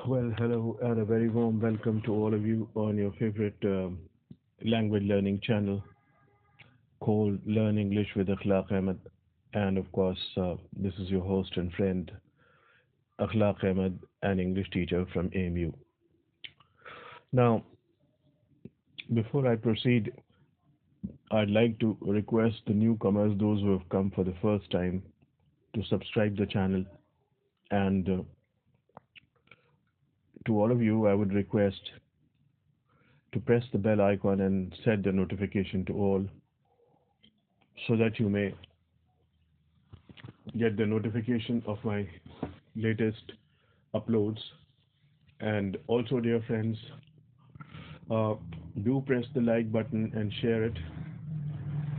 Well, hello and a very warm welcome to all of you on your favorite language learning channel called Learn English with Akhlaq Ahmed. And of course, this is your host and friend, Akhlaq Ahmed, an English teacher from AMU. Now, before I proceed, I'd like to request the newcomers, those who have come for the first time, to subscribe the channel. And to all of you, I would request to press the bell icon and set the notification to all so that you may get the notification of my latest uploads. And also, dear friends, uh, do press the like button and share it.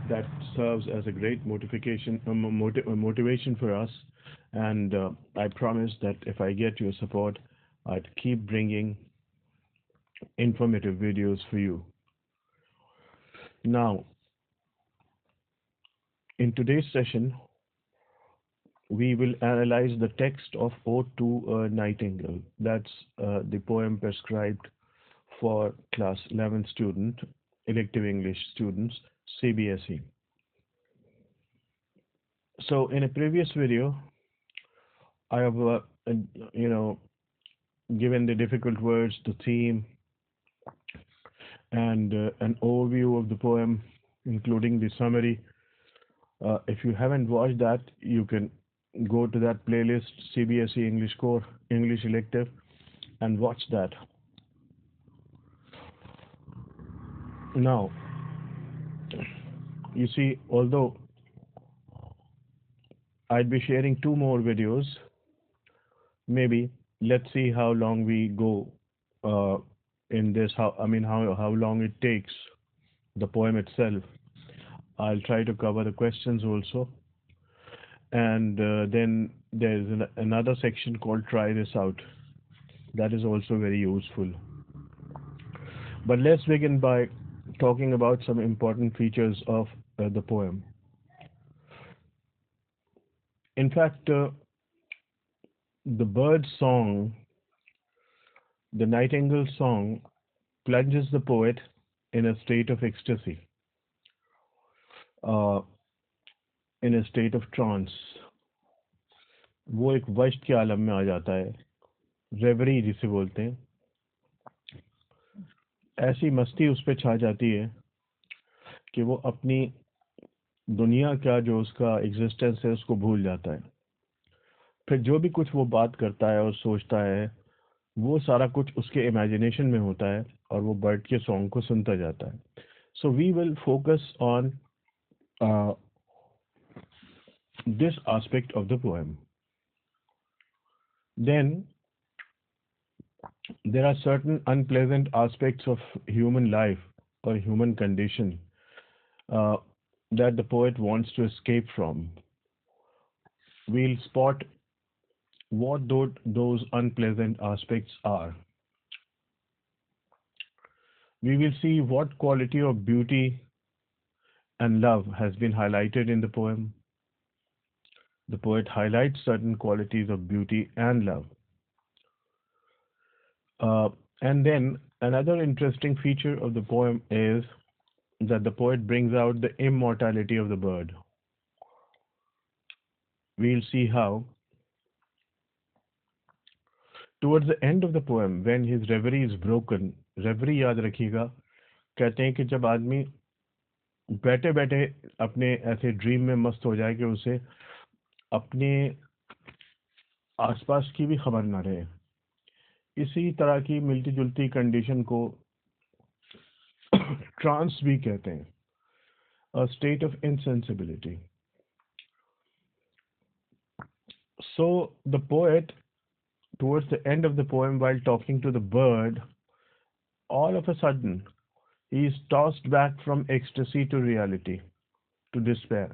That serves as a great motivation for us. And I promise that if I get your support, I'd keep bringing informative videos for you. Now, in today's session, we will analyze the text of Ode to a Nightingale. That's the poem prescribed for class 11 student, elective English students, CBSE. So in a previous video, I have, you know, given the difficult words, the theme, and an overview of the poem, including the summary. If you haven't watched that, you can go to that playlist, CBSE English Core, English Elective, and watch that. Now, you see, although I'd be sharing two more videos, maybe let's see how long we go uh, in this. How long it takes the poem itself. I'll try to cover the questions also, and then there's another section called "Try this out." That is also very useful. But let's begin by talking about some important features of the poem. In fact, the bird song, the nightingale song, plunges the poet in a state of ecstasy, uh, in a state of trance. वो एक वश के आलम में आ जाता है, रेवरी जिसे बोलते हैं. ऐसी मस्ती उस पर छा जाती है कि वो अपनी दुनिया का जो उसका एग्जिस्टेंस है उसको भूल जाता है. फिर जो भी कुछ वो बात करता है और सोचता है, वो सारा कुछ उसके इमेजिनेशन में होता है और वो बर्ड के सॉन्ग को सुनता जाता है. So we will focus on this aspect of the poem. Then there are certain unpleasant aspects of human life or human condition uh, that the poet wants to escape from. We'll spot what those unpleasant aspects are. We will see what quality of beauty and love has been highlighted in the poem. The poet highlights certain qualities of beauty and love. And then another interesting feature of the poem is that the poet brings out the immortality of the bird. We'll see how. Towards the end of the poem, when his reverie is broken, reverie याद रखिएगा, कहते हैं कि जब आदमी बैठे बैठे अपने ऐसे ड्रीम में मस्त हो जाए कि उसे अपने आसपास की भी खबर ना रहे. इसी तरह की मिलती जुलती कंडीशन को ट्रांस भी कहते हैं, a state of insensibility. So the poet, towards the end of the poem, while talking to the bird, all of a sudden he is tossed back from ecstasy to reality, to despair.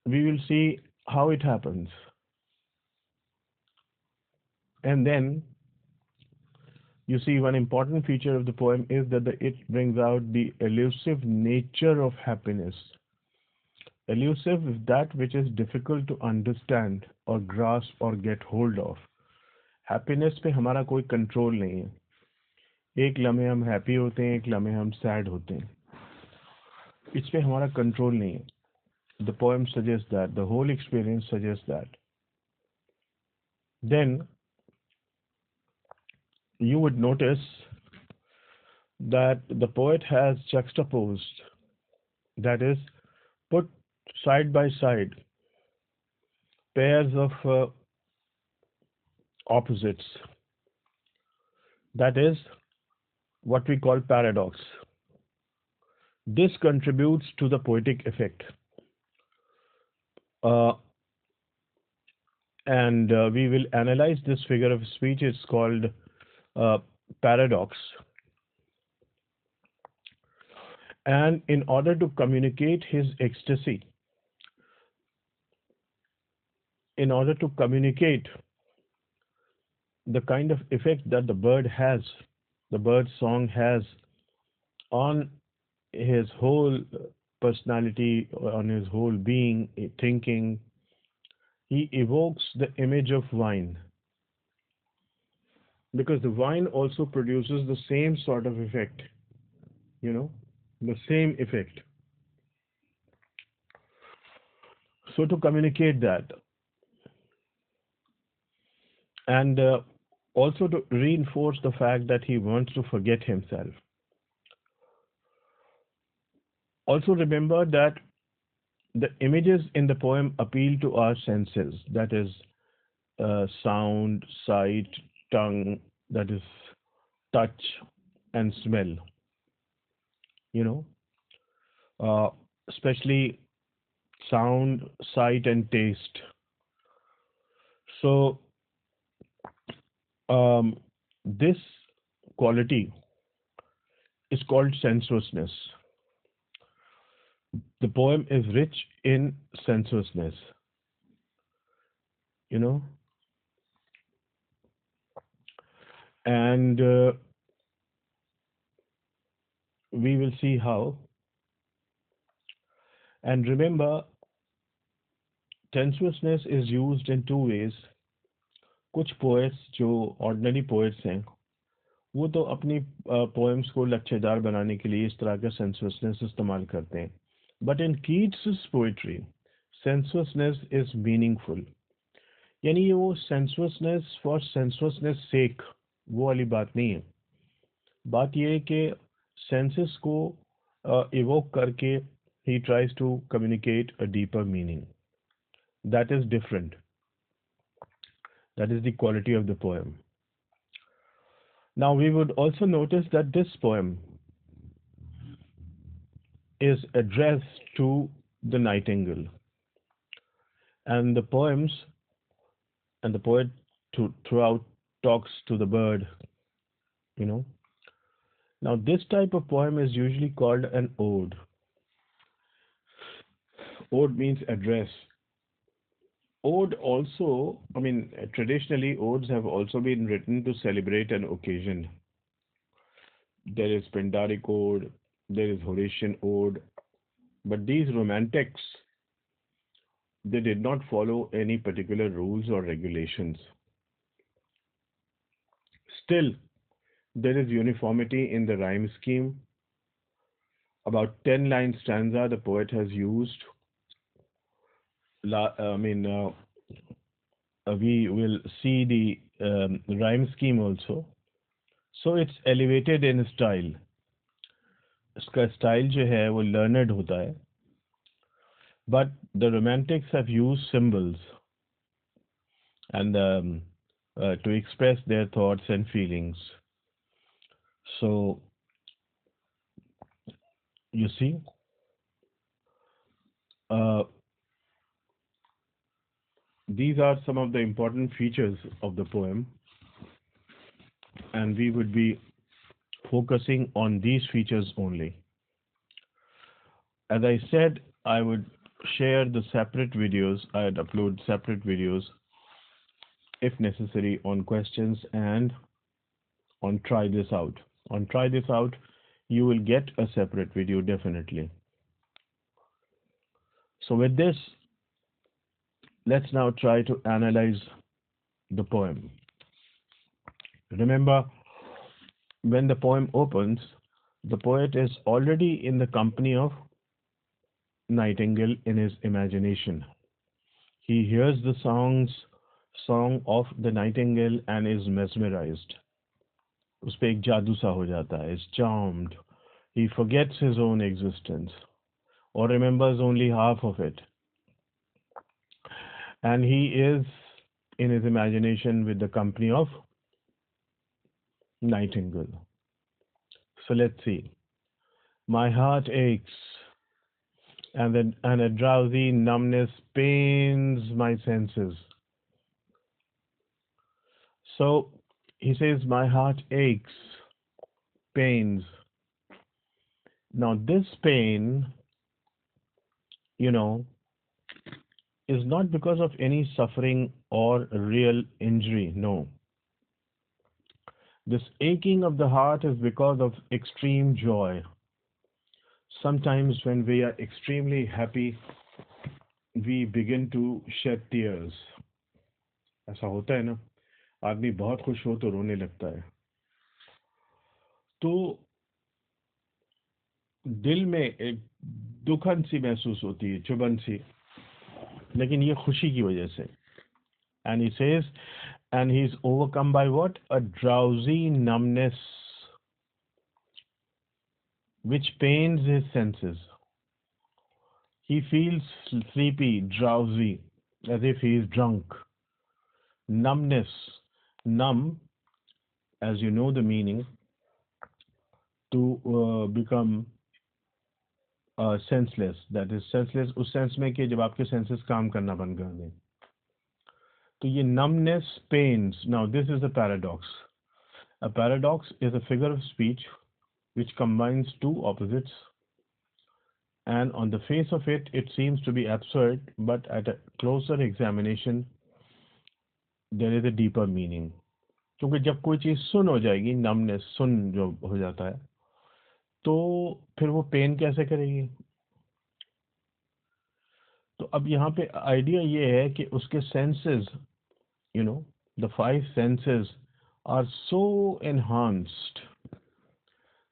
We will see how it happens. And then you see, one important feature of the poem is that it brings out the elusive nature of happiness. Elusive is that which is difficult to understand or grasp or get hold of. Happiness पे हमारा कोई control नहीं है. एक लम्हे हम happy होते हैं, एक लम्हे हम सैड होते हैं. इस पे हमारा कंट्रोल नहीं है. The poem suggests that, the whole experience suggests that. Then you would notice that the poet has juxtaposed, that is, put side by side pairs of opposites, that is, what we call paradox. This contributes to the poetic effect. Uh, and we will analyze this figure of speech. It's called uh, paradox. And in order to communicate his ecstasy, in order to communicate the kind of effect that the bird song has on his whole personality, on his whole being, thinking, he evokes the image of wine, because the wine also produces the same sort of effect, you know, the same effect. So, to communicate that, and also to reinforce the fact that he wants to forget himself. Also, remember that the images in the poem appeal to our senses, that is, sound, sight, tongue, that is, touch, and smell, you know, uh, especially sound, sight, and taste. So, um, this quality is called sensuousness. The poem is rich in sensuousness, you know, and we will see how. And remember, sensuousness is used in two ways. कुछ poets जो ordinary poets हैं वो तो अपनी poems को लच्छेदार बनाने के लिए इस तरह का सेंसुअसनेस इस्तेमाल करते हैं. But in Keats poetry sensuousness is meaningful. यानी ये वो सेंसुअसनेस फॉर सेंसुअसनेस सेक वो वाली बात नहीं है. बात ये है कि सेंसेस को इवोक करके he tries to communicate a deeper meaning. That is different. That is the quality of the poem. Now, we would also notice that this poem is addressed to the nightingale, and the poems and the poet throughout talks to the bird, you know. Now, this type of poem is usually called an ode. Ode means address. Ode also, I mean, traditionally, odes have also been written to celebrate an occasion. There is Pindaric ode, there is Horatian ode, but these romantics, they did not follow any particular rules or regulations. Still, there is uniformity in the rhyme scheme. About 10 line stanza the poet has used. I mean, we will see the rhyme scheme also. So it's elevated in style. इसका style जो है वो learned होता है. But the romantics have used symbols and to express their thoughts and feelings. So you see, uh, these are some of the important features of the poem, and we would be focusing on these features only. As I said, I would share the separate videos, I'd upload separate videos if necessary on questions and on try this out. On try this out, you will get a separate video definitely. So with this, let's now try to analyze the poem. Remember, when the poem opens, the poet is already in the company of Nightingale in his imagination. He hears the song of the nightingale and is mesmerized. उस पे एक जादू सा हो जाता है, is charmed. He forgets his own existence or remembers only half of it. And he is in his imagination with the company of Nightingale. So let's see. My heart aches, and a drowsy numbness pains my senses. So he says, my heart aches, pains. Now, this pain, you know, is not because of any suffering or real injury. No. This aching of the heart is because of extreme joy. Sometimes, when we are extremely happy, we begin to shed tears. ऐसा होता है ना, आदमी बहुत खुश हो तो रोने लगता है. तो दिल में एक दुखन सी महसूस होती है, चुभन सी, लेकिन ये खुशी की वजह से. And he says, and he's overcome by what? A drowsy numbness which pains his senses. He feels sleepy, drowsy, as if he is drunk. Numbness. Numb, as you know the meaning, to become senseless. That is senseless उस sense में कि जब आपके senses काम करना बंद कर दें. तो ये numbness, pains. Now this is a paradox. A paradox is a figure of speech which combines two opposites, and on the face of it, it seems to be absurd, but at a closer examination, there is a deeper meaning. क्योंकि जब कोई चीज़ सुन हो जाएगी, numbness, सुन जो हो जाता है, तो फिर वो पेन कैसे करेगी? तो अब यहाँ पे आइडिया ये है कि उसके senses, the five senses are so enhanced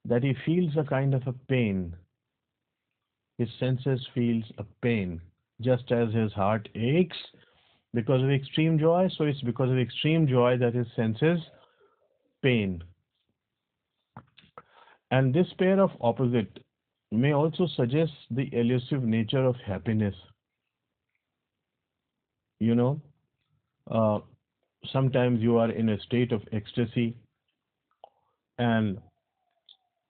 that he feels a kind of a pain. His senses feels a pain, just as his heart aches because of extreme joy. So it's because of extreme joy that his senses pain. And this pair of opposite may also suggest the elusive nature of happiness. You know, uh, sometimes you are in a state of ecstasy, and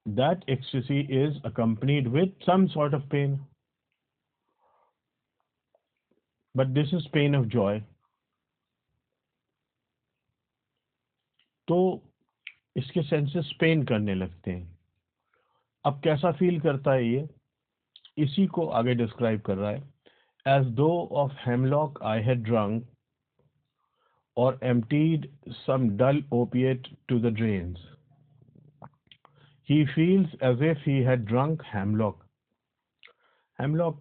that ecstasy is accompanied with some sort of pain. But this is pain of joy. तो इसके senses pen करने लगते हैं. अब कैसा feel करता है ये, इसी को आगे डिस्क्राइब कर रहा है. As though of hemlock I had drunk, or emptied some dull opiate to the drains. He feels as if he had drunk hemlock. Hemlock,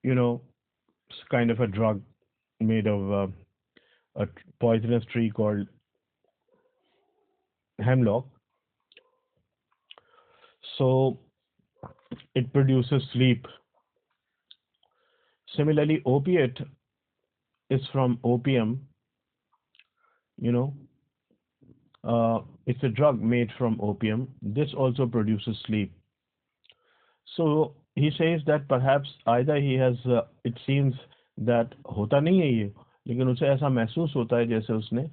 it's kind of a drug made of a poisonous tree called hemlock. So it produces sleep. Similarly, opiate is from opium. It's a drug made from opium. This also produces sleep. So he says that perhaps either he has, it seems that होता नहीं है ये, लेकिन उसे ऐसा महसूस होता है जैसे उसने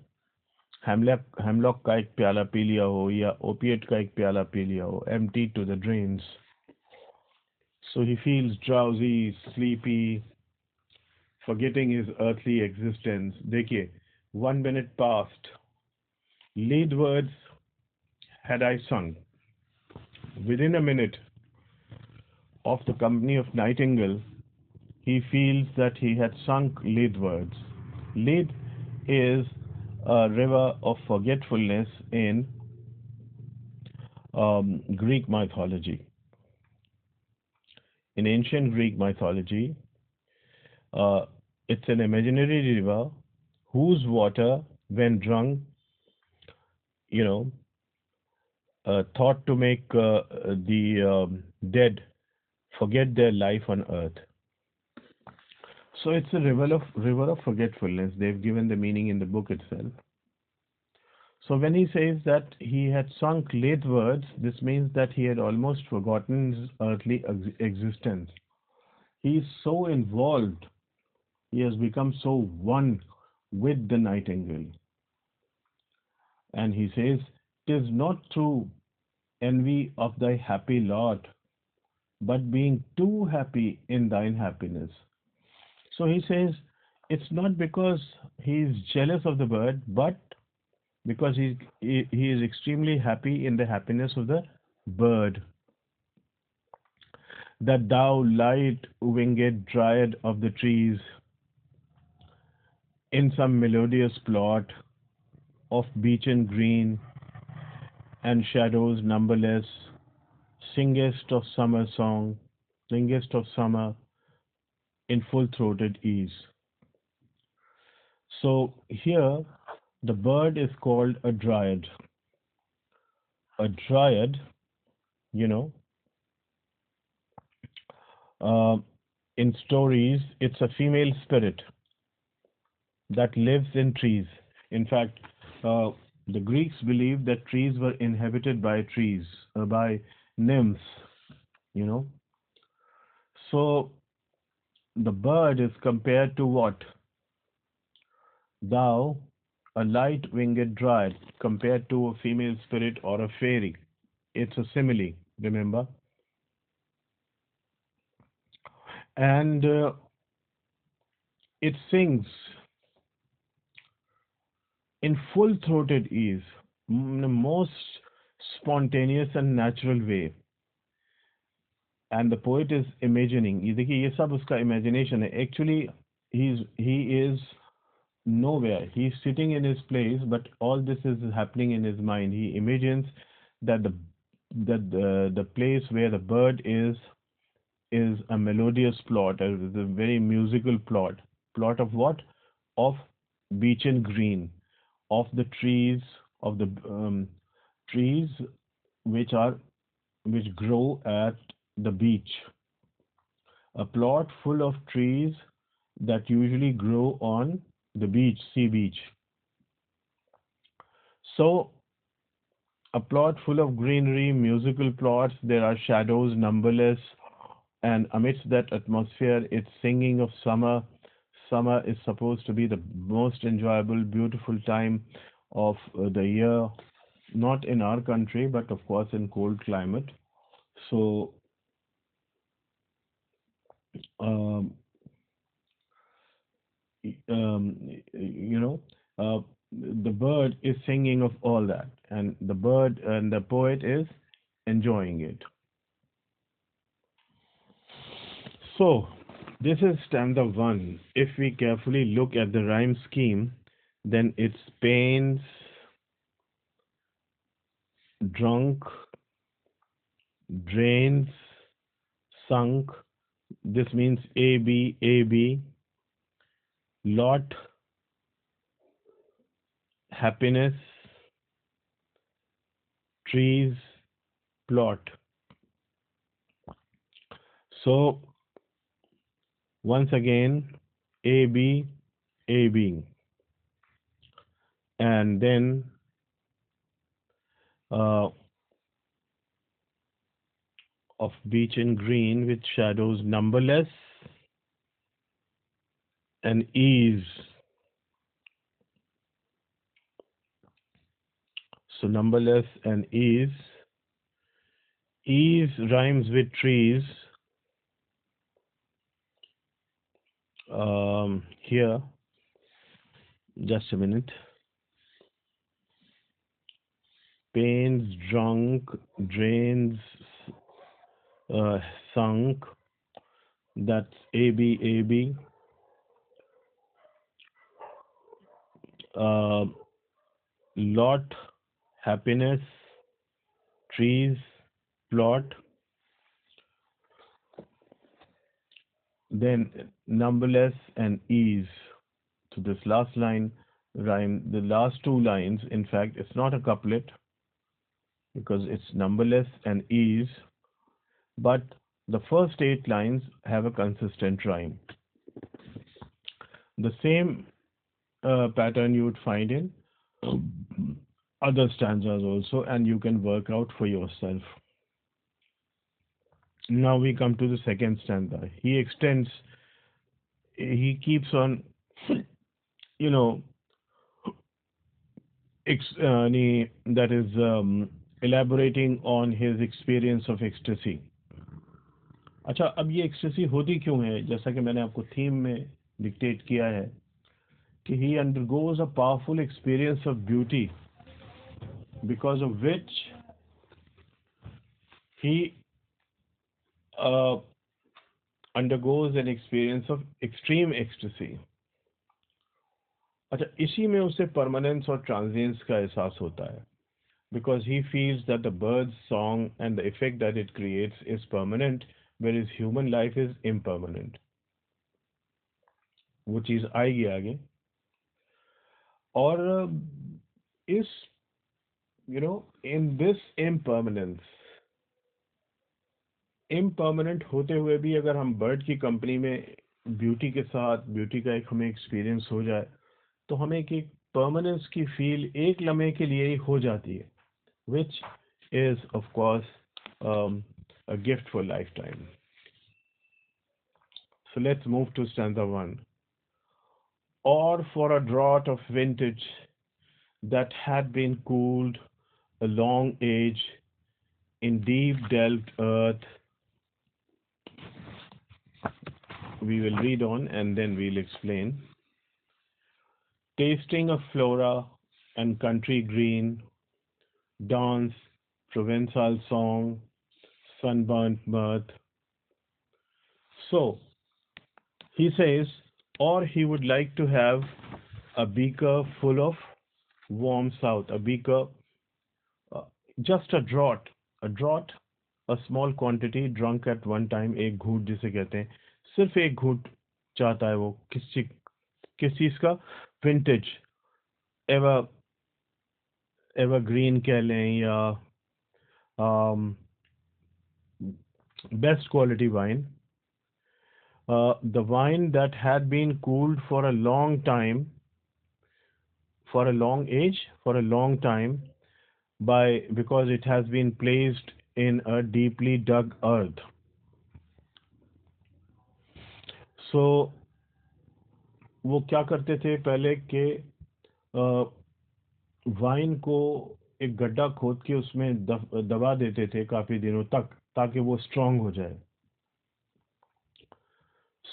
हेमलॉक का एक प्याला पी लिया हो या ओपिएट का एक प्याला पी लिया हो, empty to the drains. So he feels drowsy, sleepy, forgetting his earthly existence. देखिए, 1 minute passed. Lead words had I sung. Within a minute of the company of Nightingale, he feels that he had sunk lead words. Lead is a river of forgetfulness in Greek mythology. In ancient Greek mythology, uh, it's an imaginary river whose water, when drunk, you know, thought to make the dead forget their life on earth. So it's a river of forgetfulness. They've given the meaning in the book itself. So when he says that he had sunk latewards, this means that he had almost forgotten his earthly existence. He is so involved. He has become so one with the nightingale. And he says, "'Tis not through envy of thy happy lot, but being too happy in thine happiness." So he says, it's not because he is jealous of the bird, but because he is extremely happy in the happiness of the bird. That thou light winged dryad of the trees, in some melodious plot of beechen green and shadows numberless, singest of summer song, singest of summer in full-throated ease. So here the bird is called a dryad. A dryad, you know, uh, in stories, it's a female spirit that lives in trees. In fact, uh, the Greeks believed that trees were inhabited by by nymphs, you know. So the bird is compared to what? Thou, a light winged dryad, compared to a female spirit or a fairy. It's a simile, remember? And it sings in full throated ease, in the most spontaneous and natural way. And the poet is imagining. ये देखिए ये सब उसका imagination है. Actually, he is nowhere. He's sitting in his place, but all this is happening in his mind. He imagines that the place where the bird is a melodious plot, a very musical plot. Plot of what? Of beechen green, of the trees, of the trees which are which grow at the beach. A plot full of trees that usually grow on the beach, sea beach. So a plot full of greenery, musical plots, there are shadows numberless, and amidst that atmosphere, it's singing of summer. Summer is supposed to be the most enjoyable, beautiful time of the year, not in our country, but of course in cold climate. So, um, you know, the bird is singing of all that, and the bird and the poet is enjoying it. So, this is stanza one. If we carefully look at the rhyme scheme, then it's pains, drunk, drains, sunk. This means A, B, lot, happiness, trees, plot. So, once again, A, B, and then uh, of beach and green with shadows numberless and ease. So, numberless and ease. Ease rhymes with trees. Here, just a minute. Pains, drunk, drains, uh, sunk. That's A, B. Uh, lot, happiness, trees, plot. Then numberless and ease. So this last line, rhyme. The last two lines, in fact, it's not a couplet because it's numberless and ease, but the first eight lines have a consistent rhyme. The same pattern you would find in other stanzas also, and you can work out for yourself. Now we come to the second stanza. He keeps on, you know, that is elaborating on his experience of ecstasy. अच्छा, अब ये ecstasy होती क्यों है? जैसा कि मैंने आपको थीम में डिक्टेट किया है कि he undergoes a powerful experience of beauty because of which he uh, undergoes an experience of extreme ecstasy. अच्छा, इसी में उसे परमानेंस और ट्रांजिएंस का एहसास होता है because he feels that the bird's song and the effect that it creates is permanent, whereas human life is impermanent. वो चीज़ आएगी आगे. और इस in this impermanent होते हुए भी अगर हम बर्ड की कंपनी में ब्यूटी के साथ ब्यूटी का एक हमें एक्सपीरियंस हो जाए तो हमें एक परमानेंस की फील एक लम्हे के लिए ही हो जाती है, which is of course a gift for lifetime. So let's move to stanza 1. Or for a draught of vintage that had been cooled a long age in deep delved earth. We will read on and then we'll explain. Tasting of flora and country green, dance, Provençal song, sunburnt mirth. So, he says, or he would like to have a beaker full of warm south, a beaker, just a draught, a small quantity drunk at one time, एक घूंट जिसे कहते हैं, सिर्फ एक घूंट चाहता है वो किस चीज का? विंटेज, एवर एवरग्रीन कह लें या best quality wine. The wine that had been cooled for a long time, for a long age, for a long time, because it has been placed in a deeply dug earth. So वो क्या करते थे पहले के wine को एक गड्ढा खोद के उसमें दबा देते थे काफी दिनों तक ताकि वो स्ट्रांग हो जाए.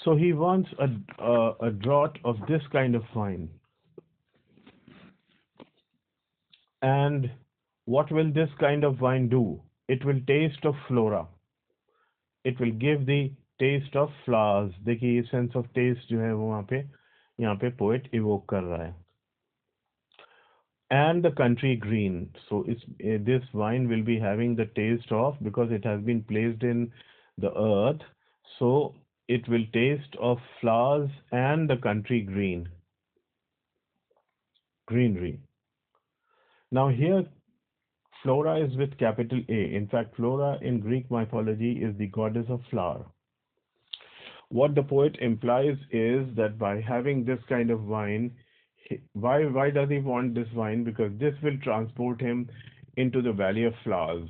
So he wants a draught of this kind of wine. And what will this kind of wine do? It will taste of flora. It will give the taste of flowers. देखिए ये sense of taste जो है वो यहाँ पे poet evoke कर रहा है. And the country green. So this wine will be having the taste of, because it has been placed in the earth, so it will taste of flowers and the country greenery. Now here flora is with capital A. In fact, flora in Greek mythology is the goddess of flower. What the poet implies is that by having this kind of wine, why does he want this wine? Because this will transport him into the valley of flowers.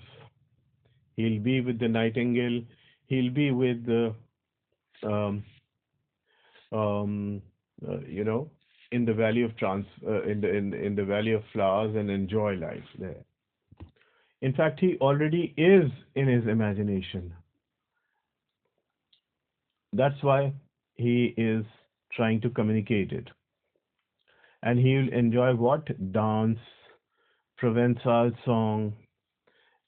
He'll be with the nightingale. He'll be with the in the valley of in the valley of flowers and enjoy life there. In fact, he already is in his imagination. That's why he is trying to communicate it. And he will enjoy what? Dance, Provençal song,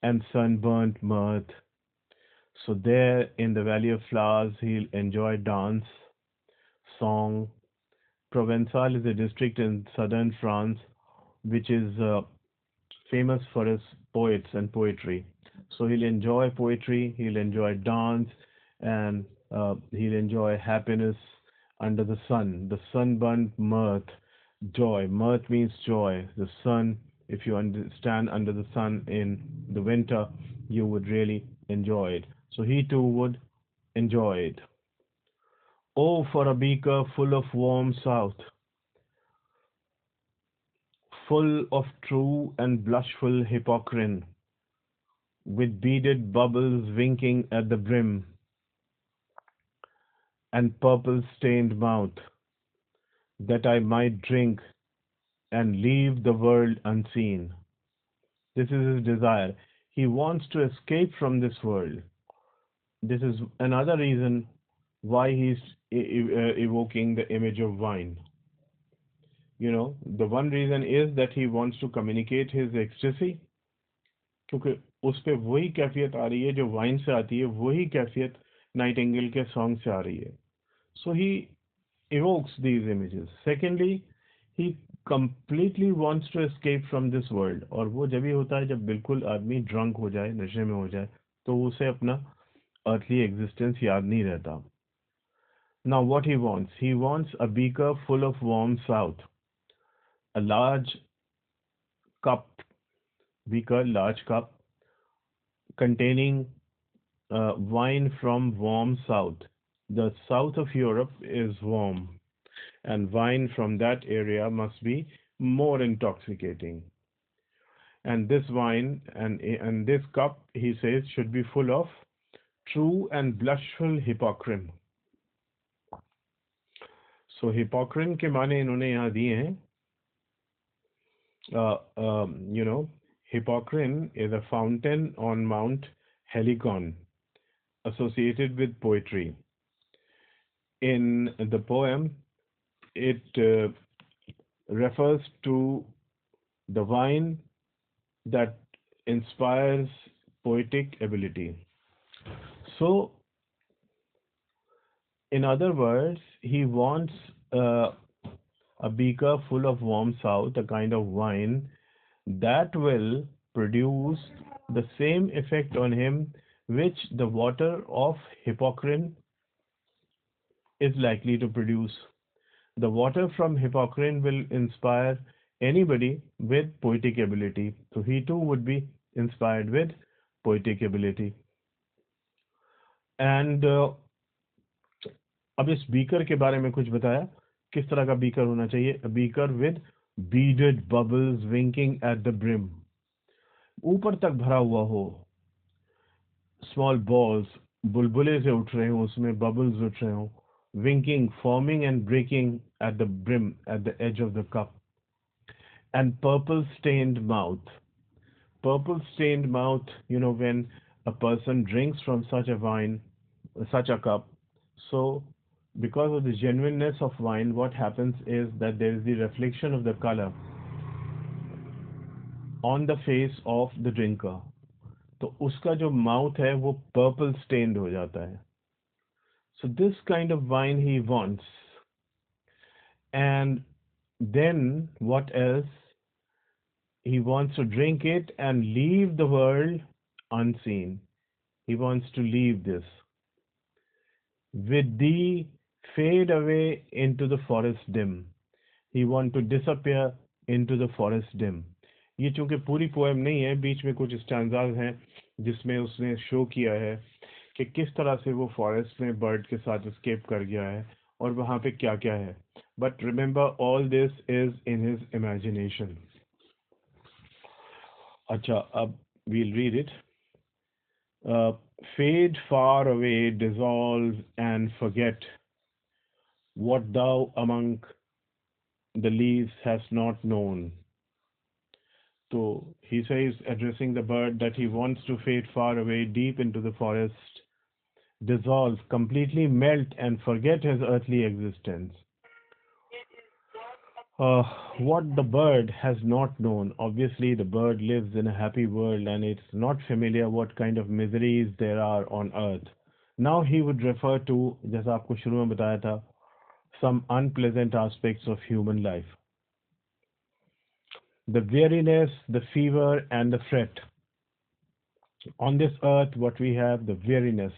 and sunburnt mirth. So there in the Valley of Flowers, he'll enjoy dance, song. Provençal is a district in southern France, which is famous for its poets and poetry. So he'll enjoy poetry, he'll enjoy dance, and he'll enjoy happiness under the sun, the sunburnt mirth, Joy. Mirth means joy. The sun, if you stand under the sun in the winter, you would really enjoy it. So he too would enjoy it. Oh, for a beaker full of warm south, full of true and blushful hypocrisy, with beaded bubbles winking at the brim, and purple stained mouth, that I might drink and leave the world unseen. This is his desire. He wants to escape from this world. This is another reason why he's evoking the image of wine. The one reason is that he wants to communicate his ecstasy, क्योंकि उस पे वही कैफियत आ रही है जो wine से आती है, वही कैफियत नाइटिंगेल के सॉन्ग से आ रही है. So he evokes these images. Secondly, he completely wants to escape from this world. और वो जब ही होता है जब बिल्कुल आदमी ड्रंक हो जाए, नशे में हो जाए, तो उसे अपना earthly existence याद नहीं रहता. Now what he wants a beaker full of warm south, a large cup, beaker, large cup, containing wine from warm south. The south of Europe is warm, and wine from that area must be more intoxicating. And this wine and this cup, he says, should be full of true and blushful hypocrisy. So hypocrisy के माने इन्होंने यहाँ दिए हैं. You know, Hippocrene is a fountain on Mount Helicon associated with poetry. In the poem, it refers to the wine that inspires poetic ability. So, in other words, he wants a beaker full of warm south, a kind of wine that will produce the same effect on him which the water of Hippocrene is likely to produce. The water from Hippocrene will inspire anybody with poetic ability. So he too would be inspired with poetic ability. And अब इस beaker के बारे में कुछ बताया, किस तरह का बीकर होना चाहिए. A beaker with beaded bubbles winking at the brim. ऊपर तक भरा हुआ हो, small balls, बुलबुले से उठ रहे हो, उसमें bubbles उठ रहे हो, winking, forming and breaking at the brim, at the edge of the cup. And purple stained mouth. Purple stained mouth, when a person drinks from such a wine, such a cup. So, because of the genuineness of wine, what happens is that there is the reflection of the color on the face of the drinker. तो उसका जो mouth है वो purple stained हो जाता है. So this kind of wine he wants. And then what else? He wants to drink it and leave the world unseen. He wants to leave this. With thee fade away into the forest dim. He wants to disappear into the forest dim. ये चूंकि पूरी poem नहीं है, बीच में कुछ stanzas हैं जिसमें उसने शो किया है कि किस तरह से वो फॉरेस्ट में बर्ड के साथ एस्केप कर गया है और वहां पे क्या क्या है. But remember all this is in his imagination. अच्छा, अब we'll read it. Fade far away, dissolve and forget what thou among the leaves hast not known. So he says, addressing the bird, that he wants to fade far away deep into the forest, dissolve, completely melt and forget his earthly existence. What the bird has not known. Obviously, the bird lives in a happy world and it's not familiar what kind of miseries there are on earth. Now he would refer to, जैसा आपको शुरू में बताया था, some unpleasant aspects of human life. The weariness, the fever, and the fret. On this earth, what we have, the weariness,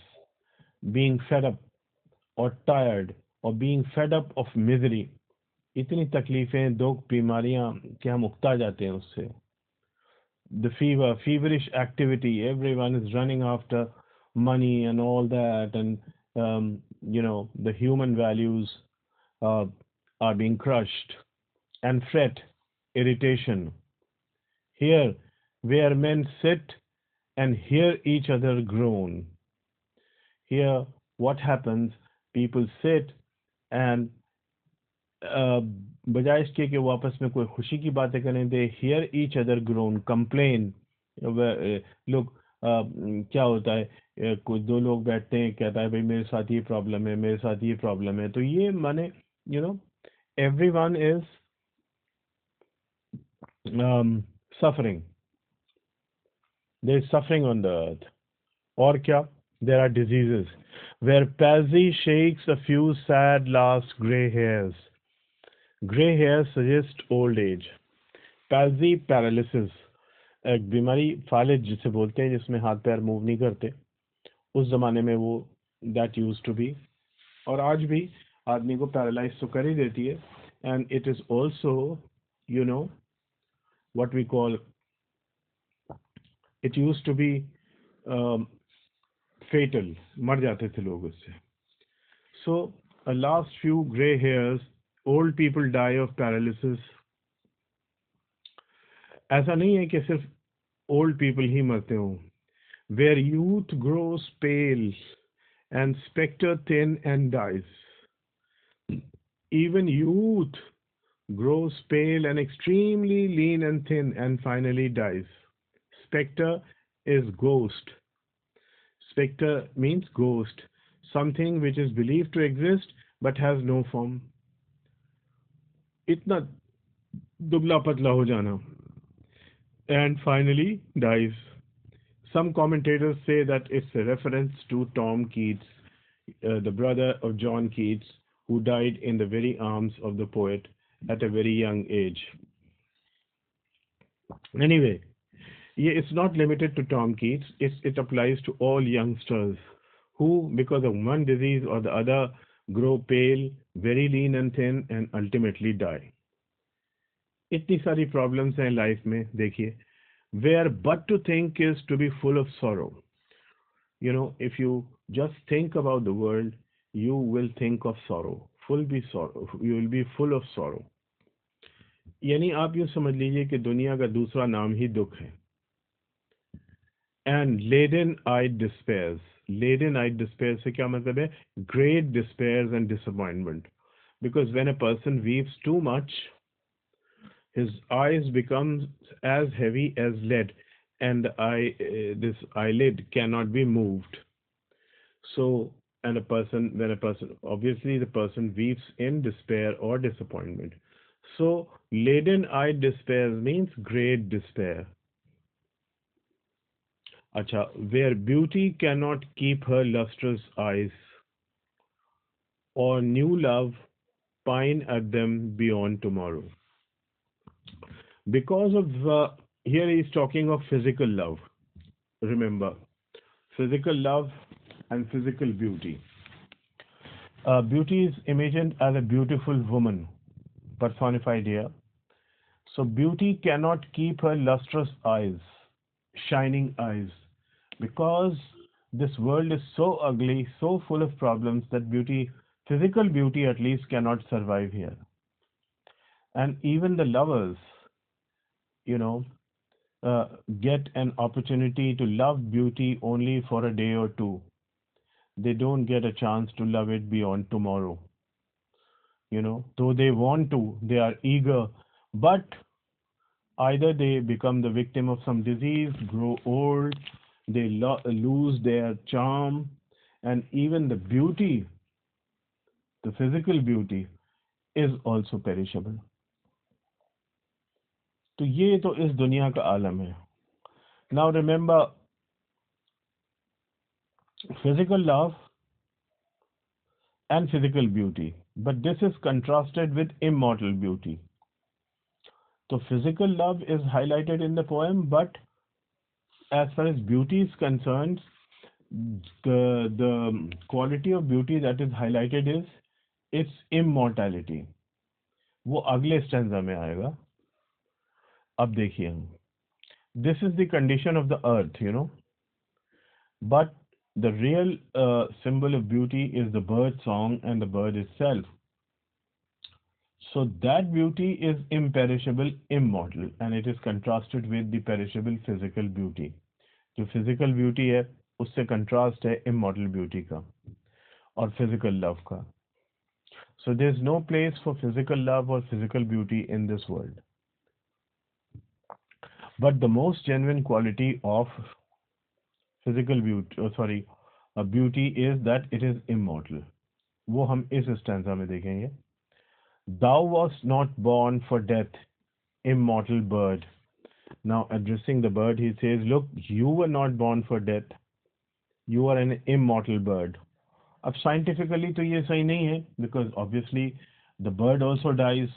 being fed up or tired or being fed up of misery. इतनी तकलीफें, दुख, बीमारियां कि हम उकता जाते हैं उससे. The fever, feverish activity, everyone is running after money and all that, and the human values uh, are being crushed. And fret, irritation. Here, where men sit and hear each other groan. Here, what happens? People sit and बजाय इसके कि वो आपस में कोई खुशी की बातें करें, they hear each other grown, complain. लोग क्या होता है, कुछ दो लोग बैठते हैं, कहता है भाई मेरे साथ ये प्रॉब्लम है, मेरे साथ ये प्रॉब्लम है, तो ये माने you know everyone is suffering. There is suffering on the earth. और क्या? There are diseases where palsy shakes a few sad last gray hairs. Gray hairs suggest old age. Palsy, paralysis, एक बीमारी, फालिज जिसे बोलते हैं, जिसमें हाथ पैर मूव नहीं करते. उस जमाने में वो दैट यूज टू बी, और आज भी आदमी को पैरालाइज तो कर ही देती है. And it is also you know what we call, it use to be fatal, मर जाते थे लोग उससे. So last few grey hairs, old people die of paralysis. ऐसा नहीं है कि सिर्फ ओल्ड पीपल ही मरते हों. Where youth grows pale and spectre thin and dies. Even youth grows pale and extremely lean and thin and finally dies. Spectre is ghost. Spectre means ghost, something which is believed to exist but has no form. इतना दुबला पतला हो जाना, and finally dies. Some commentators say that it's a reference to Tom Keats, the brother of John Keats, who died in the very arms of the poet at a very young age. Anyway, yeah, it's not limited to Tom Keats, it applies to all youngsters who, because of one disease or the other, grow pale, very lean and thin, and ultimately die. इतनी सारी problems हैं life में, देखिए. Where but to think is to be full of sorrow. If you just think about the world, you will think of sorrow. Full be sorrow. You will be full of sorrow. यानी आप यूं समझ लीजिए कि दुनिया का दूसरा नाम ही दुख है. And laden-eyed despairs. Laden-eyed despair से क्या मतलब है? Great despairs and disappointment. Because when a person weeps too much, his eyes become as heavy as lead, and this eyelid cannot be moved. So, and when a person, obviously the person weeps in despair or disappointment. So, laden-eyed despair means great despair. Acha, where beauty cannot keep her lustrous eyes, or new love pine at them beyond tomorrow. Because of here he is talking of physical love. Remember, physical love and physical beauty. Beauty is imagined as a beautiful woman, personified here. So beauty cannot keep her lustrous eyes, shining eyes, because this world is so ugly, so full of problems that beauty, physical beauty at least, cannot survive here. And even the lovers, you know, get an opportunity to love beauty only for a day or two. They don't get a chance to love it beyond tomorrow. Though they want to, they are eager, but either they become the victim of some disease, grow old, they lose their charm, and even the beauty, the physical beauty, is also perishable. तो ये तो इस दुनिया का आलम है. Now remember, physical love and physical beauty, but this is contrasted with immortal beauty. So physical love is highlighted in the poem, but as far as beauty is concerned, the quality of beauty that is highlighted is its immortality. वो अगले stanza में आएगा। अब देखिए, this is the condition of the earth, but the real symbol of beauty is the bird song and the bird itself. So that beauty is imperishable, immortal, and it is contrasted with the perishable physical beauty. जो physical beauty है उससे contrast है immortal beauty का और physical love का. So there is no place for physical love or physical beauty in this world. But the most genuine quality of physical beauty, beauty is that it is immortal. वो हम इस stanza में देखेंगे. Thou wast not born for death, immortal bird. Now, addressing the bird, he says, look, you were not born for death. You are an immortal bird. अब scientifically तो ये सही नहीं है, because obviously the bird also dies.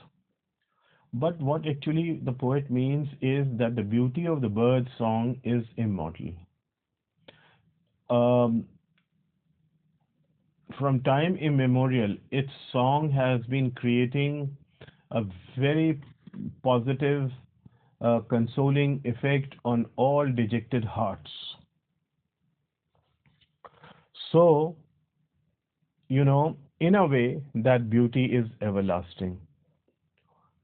But what actually the poet means is that the beauty of the bird's song is immortal. Um, from time immemorial, its song has been creating a very positive, consoling effect on all dejected hearts. So, in a way, that beauty is everlasting.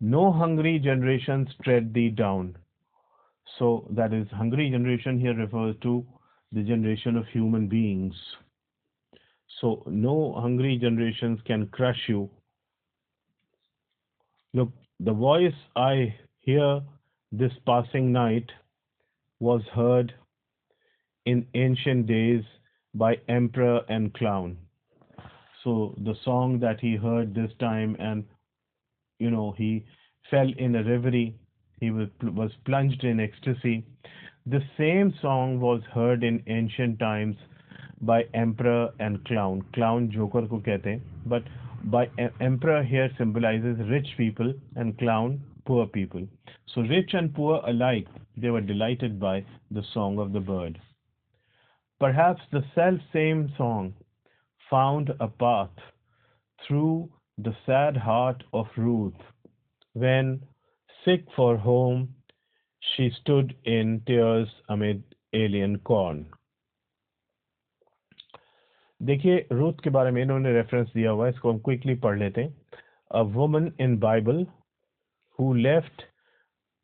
No hungry generations tread thee down. So, that is, hungry generation here refers to the generation of human beings. So, no hungry generations can crush you. Look, the voice I hear this passing night was heard in ancient days by emperor and clown. So the song that he heard this time, and he fell in a reverie, he was plunged in ecstasy. The same song was heard in ancient times by emperor and clown. Clown joker को कहते हैं, but by emperor here symbolizes rich people and clown poor people. So rich and poor alike, they were delighted by the song of the bird. Perhaps the self same song found a path through the sad heart of Ruth when, sick for home, she stood in tears amid alien corn. देखिए, Ruth के बारे में इन्होंने reference दिया हुआ है, इसको हम क्विकली पढ़ लेते हैं. A woman in Bible who left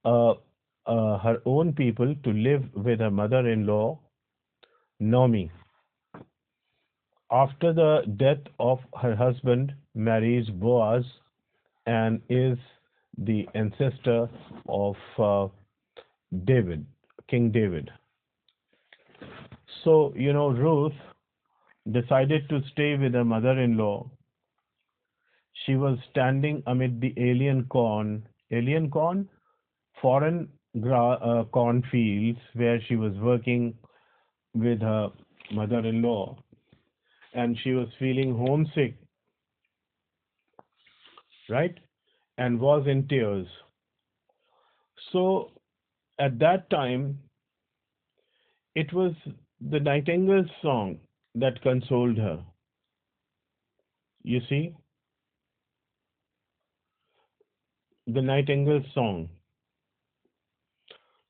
her own people to live with her mother-in-law, Naomi. After the death of her husband, marries Boaz and is the ancestor of David, King David. So, Ruth decided to stay with her mother-in-law. She was standing amid the alien corn, foreign cornfields where she was working with her mother-in-law, and she was feeling homesick, right? And was in tears. So at that time, it was the Nightingale's song that consoled her. You see, the Nightingale's song,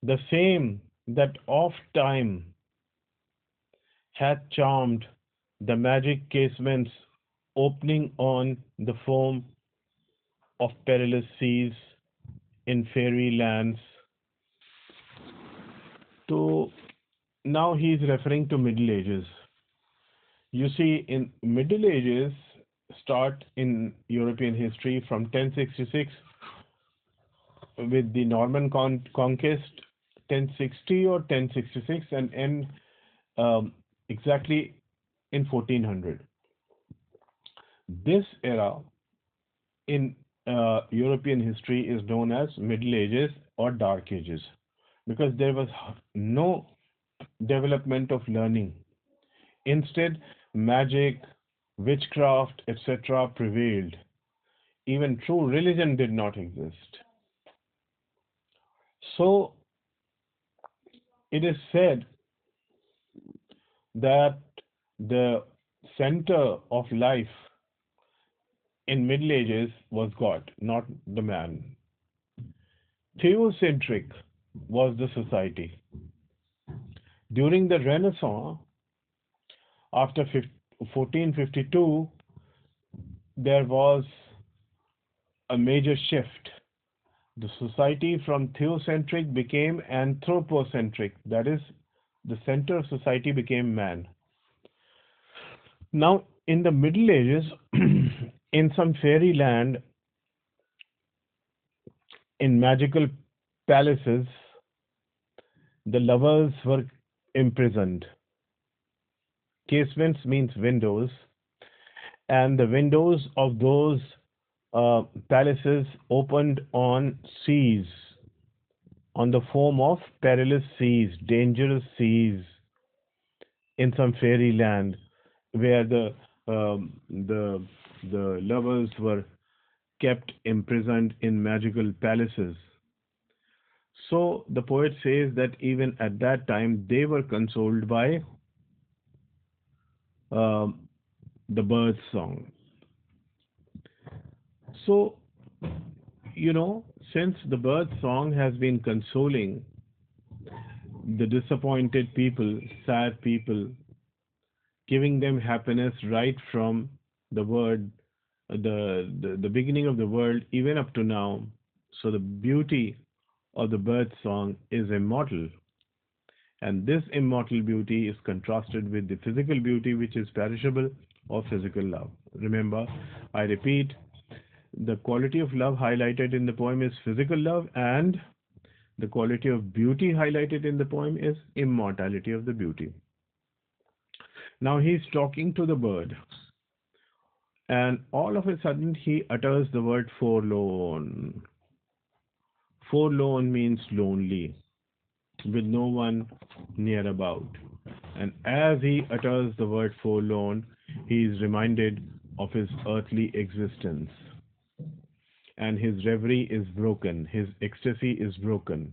the same that oft time hath charmed the magic casements opening on the foam of perilous seas in fairy lands. So now he is referring to Middle Ages. You see, in Middle Ages start in European history from 1066 with the Norman conquest, 1060 or 1066, and end exactly in 1400. This era in European history is known as Middle Ages or Dark Ages because there was no development of learning. Instead, magic, witchcraft, etc. prevailed. Even true religion did not exist. So, it is said that the center of life, in Middle Ages was God, not the man. Theocentric was the society. During the Renaissance, after 1452, there was a major shift. The society from theocentric became anthropocentric. That is, the center of society became man. Now, in the Middle Ages, in some fairyland, in magical palaces, the lovers were imprisoned. Casements means windows, and the windows of those palaces opened on seas, on the foam of perilous seas, dangerous seas, in some fairyland where the lovers were kept imprisoned in magical palaces. So the poet says that even at that time they were consoled by um, the bird's song. So, you know, since the bird song has been consoling the disappointed people, sad people, giving them happiness right from the word, the beginning of the world, even up to now. So the beauty of the bird song is immortal. And this immortal beauty is contrasted with the physical beauty, which is perishable or physical love. Remember, I repeat, the quality of love highlighted in the poem is physical love, and the quality of beauty highlighted in the poem is immortality of the beauty. Now he's talking to the bird, and all of a sudden he utters the word forlorn. Forlorn means lonely, with no one near about. And as he utters the word forlorn, he is reminded of his earthly existence. And his reverie is broken, his ecstasy is broken.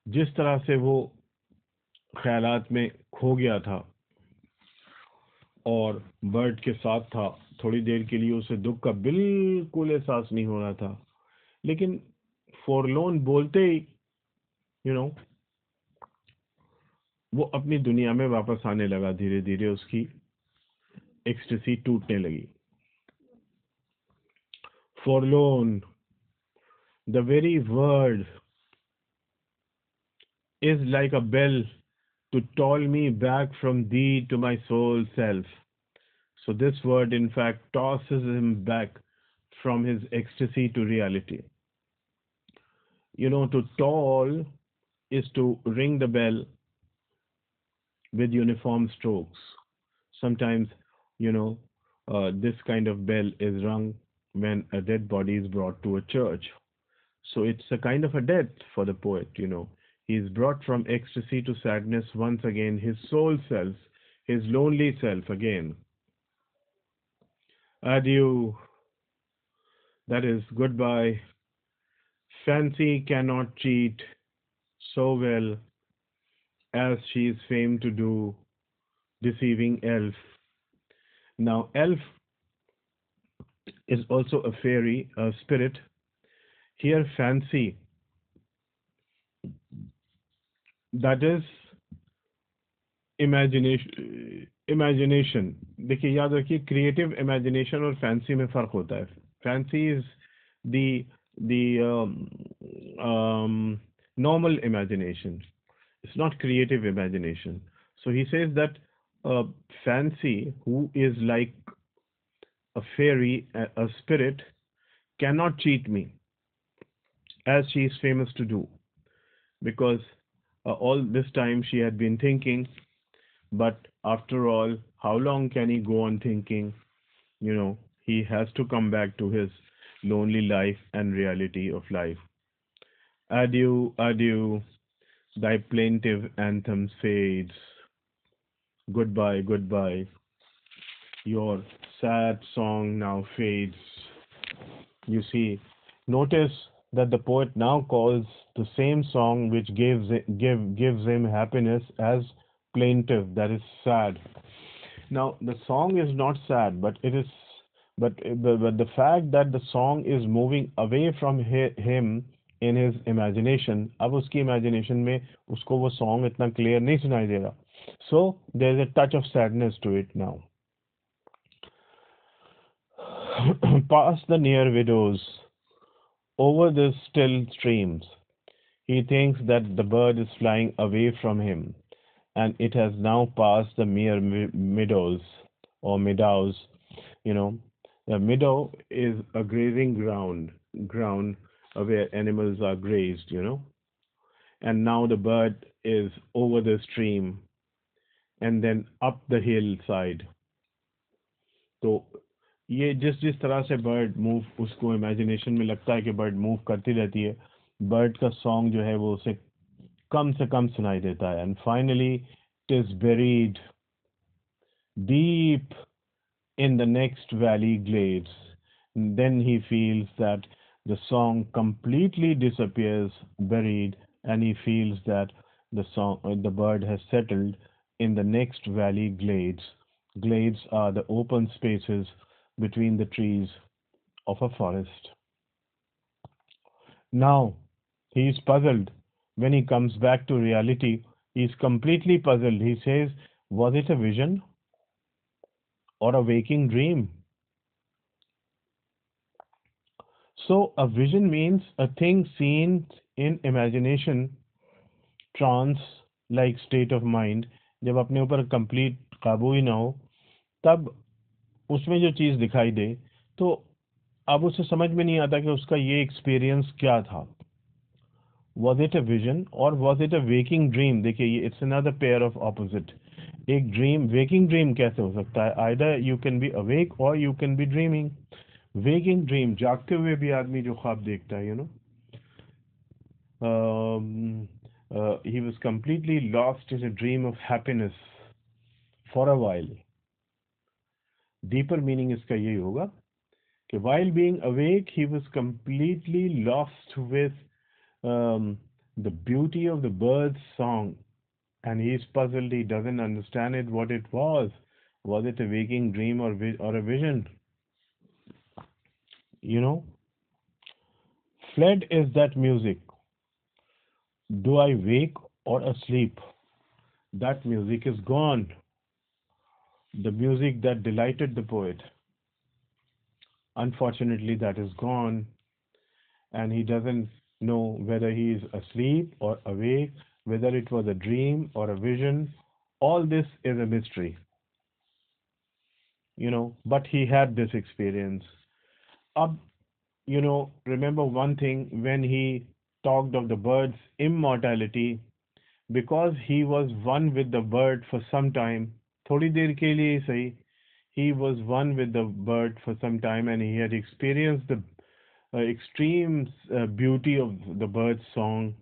जिस तरह से वो ख्यालात में खो गया था और बर्ड के साथ था, थोड़ी देर के लिए उसे दुख का बिल्कुल एहसास नहीं हो रहा था, लेकिन फॉरलोन बोलते ही यू नो वो अपनी दुनिया में वापस आने लगा, धीरे धीरे उसकी एक्सटेसी टूटने लगी. Forlorn, the very word is like a bell to toll me back from thee to my soul self. So this word, in fact, tosses him back from his ecstasy to reality. You know, to toll is to ring the bell with uniform strokes. Sometimes, you know, this kind of bell is rung when a dead body is brought to a church. So it's a kind of a death for the poet, you know. He is brought from ecstasy to sadness once again, his soul self, his lonely self again. Adieu, that is goodbye. Fancy cannot cheat so well as she is famed to do, deceiving elf. Now, elf is also a fairy, a spirit. Here, fancy, that is imagination. देखिए, याद रखिए, creative imagination और fancy में फ़र्क होता है. Fancy is the normal imagination. It's not creative imagination. So he says that fancy, who is like a fairy, a spirit, cannot cheat me as she is famous to do, because all this time she had been thinking. But after all, how long can he go on thinking? You know, he has to come back to his lonely life and reality of life. Adieu, adieu, thy plaintive anthem fades. Goodbye, goodbye, your sad song now fades. You see, notice that the poet now calls the same song which gives him happiness as plaintive, that is sad. Now, the song is not sad, but it is but the fact that the song is moving away from him in his imagination, अब उसकी imagination में उसको वो song इतना clear नहीं सुनाई देगा. So there is a touch of sadness to it now. Past the near widows, over the still streams, he thinks that the bird is flying away from him, and it has now passed the mere meadows or meadows. You know, a meadow is a grazing ground where animals are grazed. And now the bird is over the stream and then up the hillside. तो ये जिस जिस तरह से bird move, उसको imagination में लगता है कि बर्ड मूव करती रहती है, बर्ड का सॉन्ग जो है वो उसे कम से कम सुनाई देता है. And finally it is buried deep in the next valley glades. Then he feels that the song completely disappears, buried, and he feels that the bird has settled in the next valley glades. Glades are the open spaces between the trees of a forest. Now he is puzzled. When he comes back to reality, he is completely puzzled. He says, was it a vision or a waking dream? So, a vision means a thing seen in imagination, trance like state of mind. जब अपने ऊपर complete काबू ही ना हो, तब उसमें जो चीज़ दिखाई दे, तो अब उसे समझ में नहीं आता कि उसका ये एक्सपीरियंस क्या था. Was it a vision or was it a waking dream? देखिए ये it's another pair of opposite. एक ड्रीम, वेकिंग ड्रीम कैसे हो सकता है? Either you can be awake or you can be dreaming. Waking dream, जागते हुए भी आदमी जो ख्वाब देखता है, he was completely lost in a dream of happiness for a while. Deeper meaning इसका यही होगा कि while being awake, he was completely lost with the beauty of the bird's song, and he is puzzled. He doesn't understand it. What it was? Was it a waking dream or a vision? Fled is that music. Do I wake or asleep? That music is gone. The music that delighted the poet. Unfortunately, that is gone, and he doesn't know whether he is asleep or awake, whether it was a dream or a vision. All this is a mystery, but he had this experience. Up, remember one thing when he talked of the bird's immortality, because he was one with the bird for some time, थोड़ी देर के लिए ही सही, he was one with the bird for some time, and he had experienced the extreme beauty of the bird's song,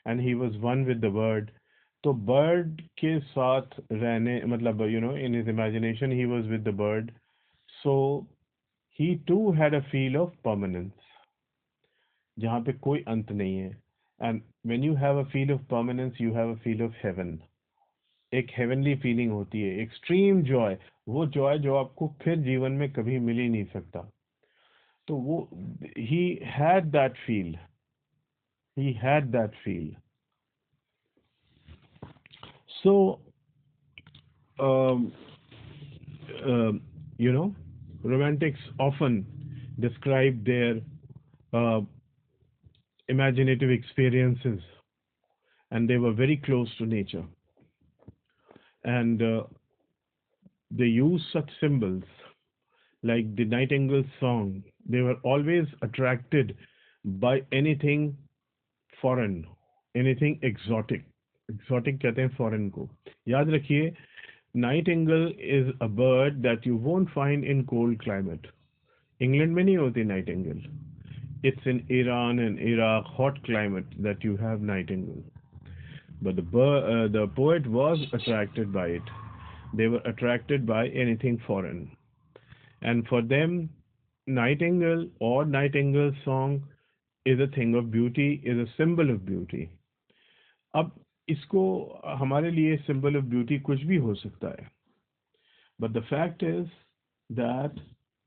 and he was one with the bird. तो bird के साथ रहने मतलब in his imagination he was with the bird, so he too had a feel of permanence, जहाँ पे कोई अंत नहीं है. And when you have a feel of permanence, you have a feel of heaven. एक heavenly feeling होती है, extreme joy, वो joy जो आपको फिर जीवन में कभी मिल ही नहीं सकता. तो वो he had that feel. He had that feel. So, um, romantics often describe their uh, imaginative experiences, and they were very close to nature. And they use such symbols like the Nightingale song. They were always attracted by anything foreign, anything exotic. Exotic कहते हैं foreign को. याद रखिए, Nightingale is a bird that you won't find in cold climate. England में नहीं होती Nightingale. It's in Iran and Iraq, hot climate, that you have Nightingale. But the poet was attracted by it. They were attracted by anything foreign. And for them, Nightingale or Nightingale song is a thing of beauty, is a symbol of beauty. अब इसको हमारे लिए symbol of beauty कुछ भी हो सकता है. But the fact is that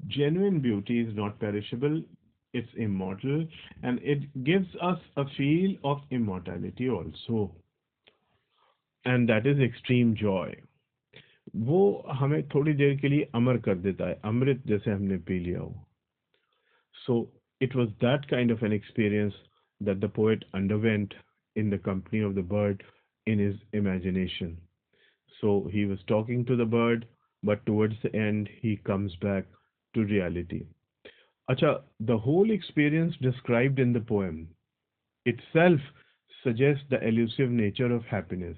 Genuine beauty is not perishable, it's immortal, and it gives us a feel of immortality also, and that is extreme joy. वो हमें थोड़ी देर के लिए अमर कर देता है, अमृत जैसे हमने पी लिया हो. So it was that kind of an experience that the poet underwent in the company of the bird in his imagination. So he was talking to the bird, but towards the end he comes back to reality. Acha, the whole experience described in the poem itself suggests the elusive nature of happiness.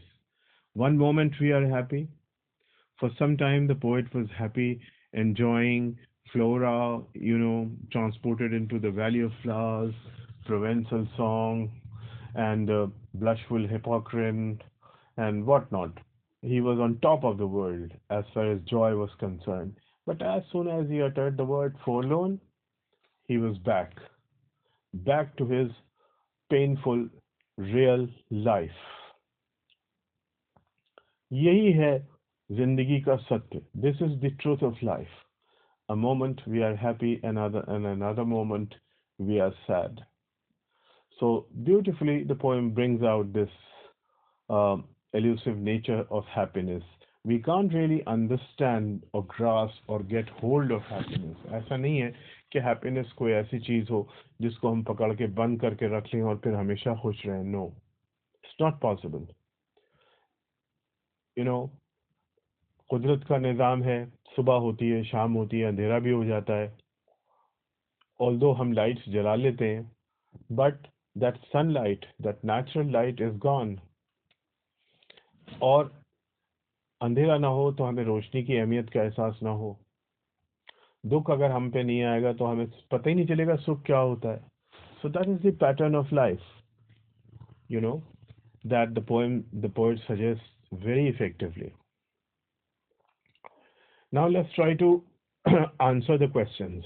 One moment we are happy. For some time, the poet was happy, enjoying flora, transported into the Valley of Flowers, Provençal song, and blushful hypocrite, and whatnot. He was on top of the world as far as joy was concerned. But as soon as he uttered the word forlorn, he was back to his painful real life. यही है जिंदगी का सत्य. This is the truth of life. A moment we are happy, another moment we are sad. So beautifully, the poem brings out this elusive nature of happiness. We can't really understand or grasp or get hold of happiness. ऐसा नहीं है कि happiness कोई ऐसी चीज हो जिसको हम पकड़ के बंद करके रख लें और फिर हमेशा खुश रहें. No, it's not possible. You know, कुदरत का निज़ाम है, सुबह होती है, शाम होती है, अंधेरा भी हो जाता है. Although हम लाइट्स जला लेते हैं, but that sunlight, that natural light is gone. और अंधेरा ना हो तो हमें रोशनी की अहमियत का एहसास ना हो. दुख अगर हम पे नहीं आएगा तो हमें पता ही नहीं चलेगा सुख क्या होता है. So that is the pattern of life, you know, that the poet suggests very effectively. Now let's try to answer the questions.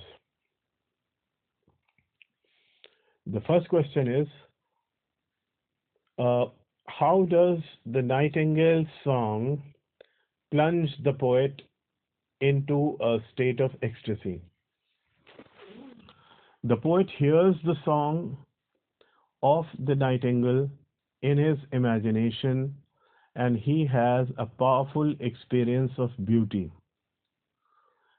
The first question is, how does the Nightingale song plunge the poet into a state of ecstasy? The poet hears the song of the nightingale in his imagination and he has a powerful experience of beauty.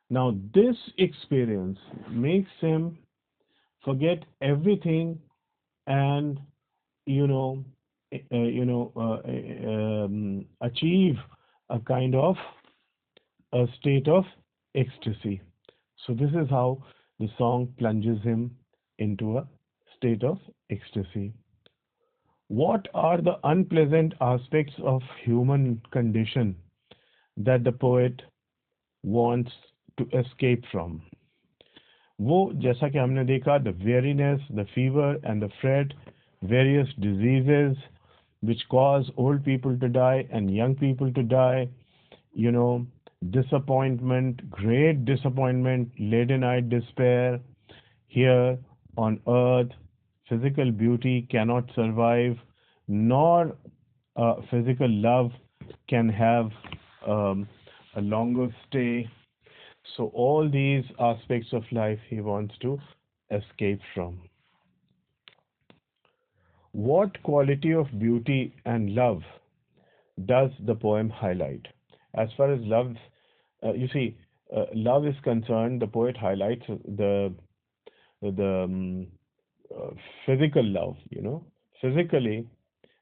Now, this experience makes him forget everything and you know achieve a kind of a state of ecstasy. So this is how the song plunges him into a state of ecstasy. What are the unpleasant aspects of human condition that the poet wants to escape from? वो जैसा कि हमने देखा, the weariness, the fever and the fret, various diseases which cause old people to die and young people to die, disappointment, great disappointment, leaden-eyed despair here on earth. Physical beauty cannot survive, nor physical love can have a longer stay. So all these aspects of life he wants to escape from. What quality of beauty and love does the poem highlight? As far as love, love is concerned, the poet highlights the physical love. Physically,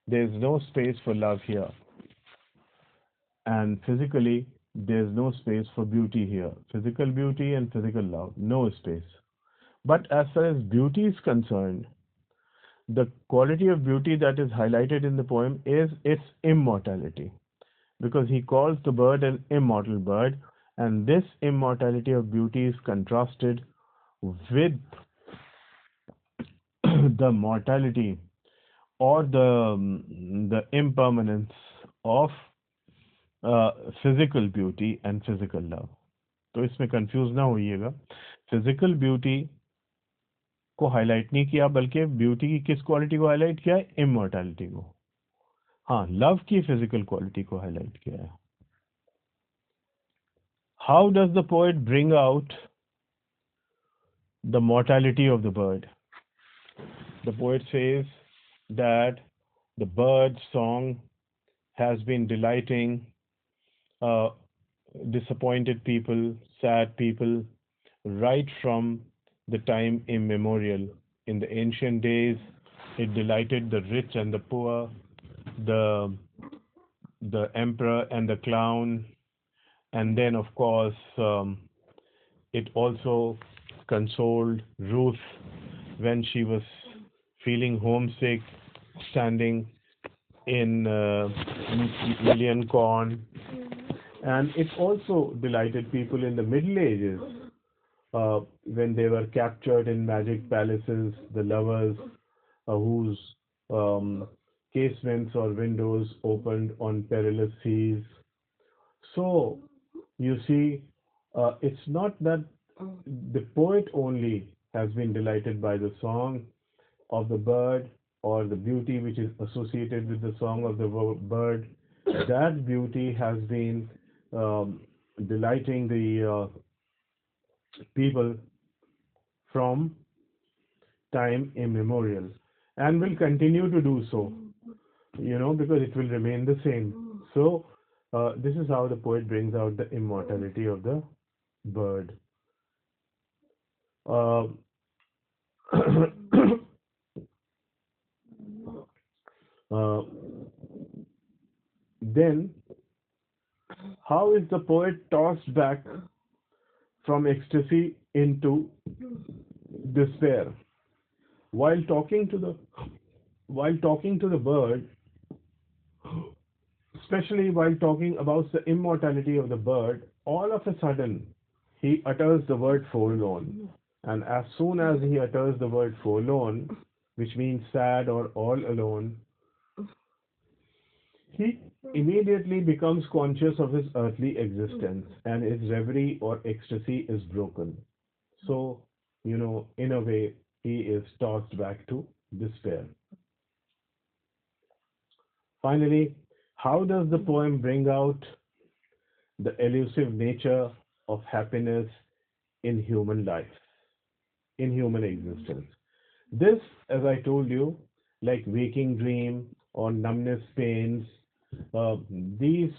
there is no space for love here, and physically, there is no space for beauty here. Physical beauty and physical love, no space. But as far as beauty is concerned, the quality of beauty that is highlighted in the poem is its immortality, because he calls the bird an immortal bird, and this immortality of beauty is contrasted with the mortality or the impermanence of physical beauty and physical love. तो इसमें confuse ना होइएगा. Physical beauty को highlight नहीं किया, बल्कि beauty की किस quality को हाईलाइट किया है? इमॉर्टैलिटी को. हाँ, लव की फिजिकल क्वालिटी को हाईलाइट किया है. How does the poet bring out the mortality of the bird. The poet says that the bird's song has been delighting uh, disappointed people, sad people, right from the time immemorial. In the ancient days, it delighted the rich and the poor, the emperor and the clown, and then of course it also consoled Ruth when she was feeling homesick, standing in million corn, and it also delighted people in the Middle Ages when they were captured in magic palaces, the lovers whose um, casements or windows opened on perilous seas. So, you see, it's not that the poet only has been delighted by the song of the bird or the beauty which is associated with the song of the bird. That beauty has been um, delighting the people from time immemorial and will continue to do so, because it will remain the same. So, this is how the poet brings out the immortality of the bird. Uh, uh, then, how is the poet tossed back from ecstasy into despair? While talking to the bird, especially while talking about the immortality of the bird, all of a sudden he utters the word forlorn. And as soon as he utters the word forlorn, which means sad or all alone, he immediately becomes conscious of his earthly existence and his reverie or ecstasy is broken. So, in a way, he is tossed back to despair. Finally, how does the poem bring out the elusive nature of happiness in human life, in human existence? This, as I told you, like waking dream or numbness pains, uh, these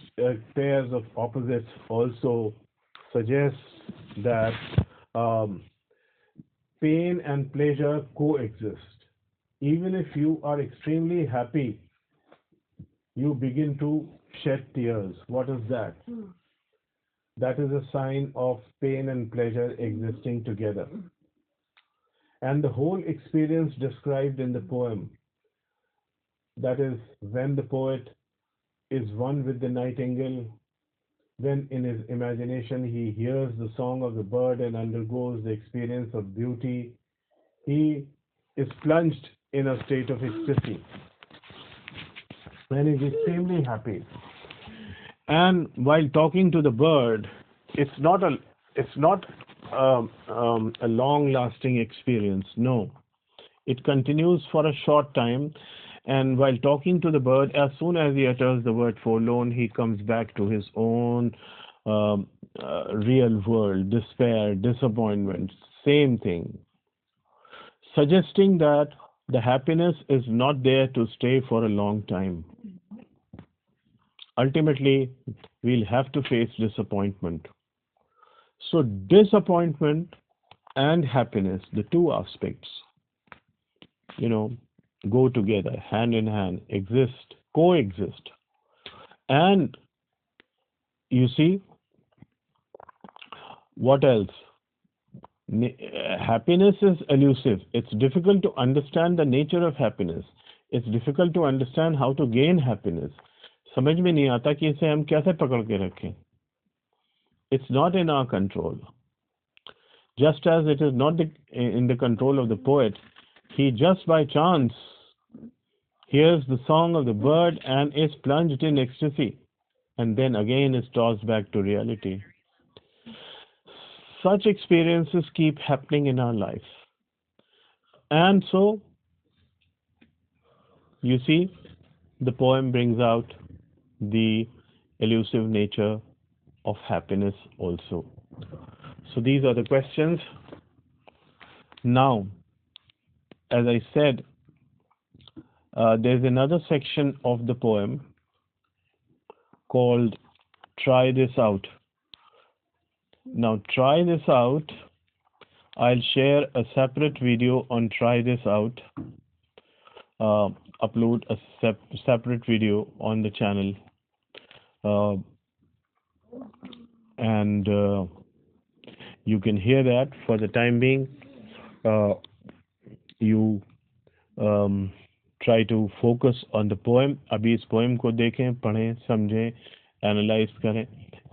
pairs of opposites also suggest that um, pain and pleasure coexist. Even if you are extremely happy, you begin to shed tears. What is that? That is a sign of pain and pleasure existing together. And the whole experience described in the poem, that is, when the poet is one with the nightingale, when in his imagination he hears the song of the bird and undergoes the experience of beauty, he is plunged in a state of ecstasy and is extremely happy. And while talking to the bird, it's not a long-lasting experience. No, it continues for a short time. And while talking to the bird, as soon as he utters the word forlorn, he comes back to his own real world, despair, disappointment, same thing, suggesting that the happiness is not there to stay for a long time. Ultimately, we'll have to face disappointment. So, disappointment and happiness, the two aspects, you know, go together, hand in hand, exist, coexist. And you see, what else? Happiness is elusive. It's difficult to understand the nature of happiness. It's difficult to understand how to gain happiness. समझ में नहीं आता कि इसे हम कैसे पकड़ के रखें. It's not in our control. Just as it is not in the control of the poet, he just by chance hears the song of the bird and is plunged in ecstasy, and then again is tossed back to reality. Such experiences keep happening in our life. And so, you see, the poem brings out the elusive nature of happiness also. So these are the questions Now, as I said, there's another section of the poem called Try This Out. Now, try this out. I'll share a separate video on Try This Out, uh, upload a separate video on the channel, uh, and you can hear that. For the time being, you um, try to focus on the poem. अभी इस poem को देखें, पढ़ें, समझें, analyze करें.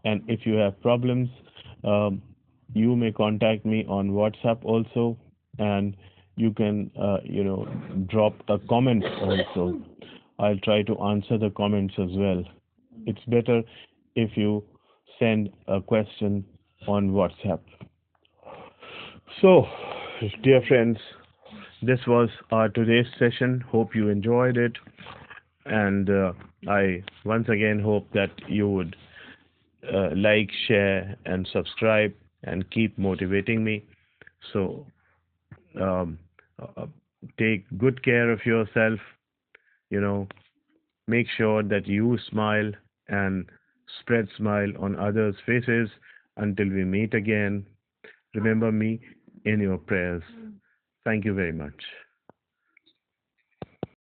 And if you have problems, you may contact me on WhatsApp also, and you can drop a comment also. I'll try to answer the comments as well. It's better if you send a question on WhatsApp. So, dear friends, this was our today's session. Hope you enjoyed it, and I once again hope that you would like, share, and subscribe, and keep motivating me. So, um, uh, take good care of yourself. Make sure that you smile and spread smile on others' faces. Until we meet again, remember me in your prayers. Thank you very much.